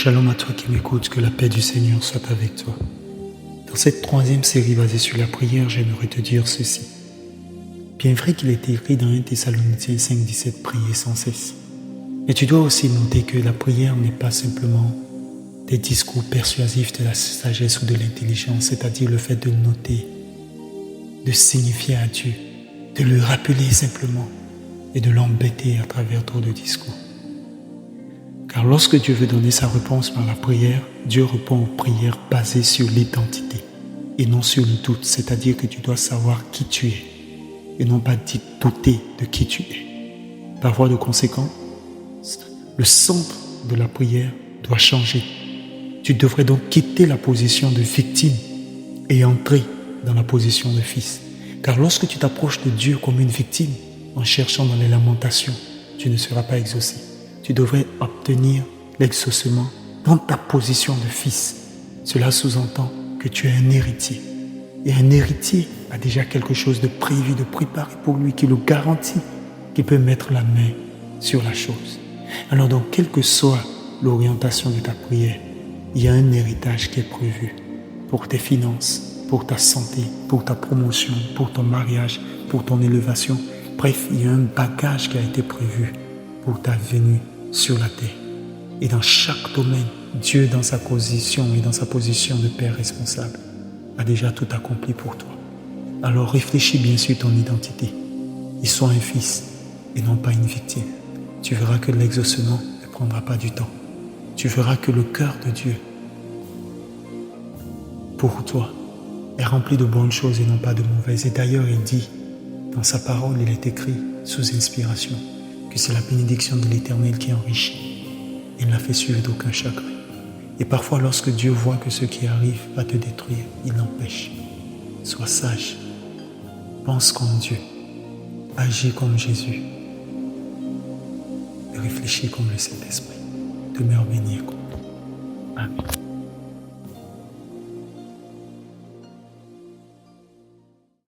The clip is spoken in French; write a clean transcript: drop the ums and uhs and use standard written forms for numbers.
Shalom à toi qui m'écoutes, que la paix du Seigneur soit avec toi. Dans cette troisième série basée sur la prière, j'aimerais te dire ceci. Bien vrai qu'il est écrit dans 1 Thessaloniciens 5,17, prier sans cesse. Mais tu dois aussi noter que la prière n'est pas simplement des discours persuasifs de la sagesse ou de l'intelligence, c'est-à-dire le fait de noter, de signifier à Dieu, de le rappeler simplement et de l'embêter à travers trop de discours. Car lorsque Dieu veut donner sa réponse par la prière, Dieu répond aux prières basées sur l'identité et non sur le doute, c'est-à-dire que tu dois savoir qui tu es et non pas douter de qui tu es. Par voie de conséquence, le centre de la prière doit changer. Tu devrais donc quitter la position de victime et entrer dans la position de fils. Car lorsque tu t'approches de Dieu comme une victime, en cherchant dans les lamentations, tu ne seras pas exaucé. Tu devrais obtenir l'exaucement dans ta position de fils. Cela sous-entend que tu es un héritier. Et un héritier a déjà quelque chose de prévu, de préparé pour lui, qui le garantit, qui peut mettre la main sur la chose. Alors donc, quelle que soit l'orientation de ta prière, il y a un héritage qui est prévu pour tes finances, pour ta santé, pour ta promotion, pour ton mariage, pour ton élévation. Bref, il y a un bagage qui a été prévu pour ta venue sur la terre. Et dans chaque domaine, Dieu, dans sa position et dans sa position de Père responsable, a déjà tout accompli pour toi. Alors réfléchis bien sur ton identité. Et sois un fils et non pas une victime. Tu verras que l'exaucement ne prendra pas du temps. Tu verras que le cœur de Dieu, pour toi, est rempli de bonnes choses et non pas de mauvaises. Et d'ailleurs, il dit, dans sa parole, il est écrit, sous inspiration, que c'est la bénédiction de l'Éternel qui enrichit. Il ne la fait suivre d'aucun chagrin. Et parfois, lorsque Dieu voit que ce qui arrive va te détruire, il l'empêche. Sois sage. Pense comme Dieu. Agis comme Jésus. Et réfléchis comme le Saint-Esprit. Demeure béni et compte. Amen.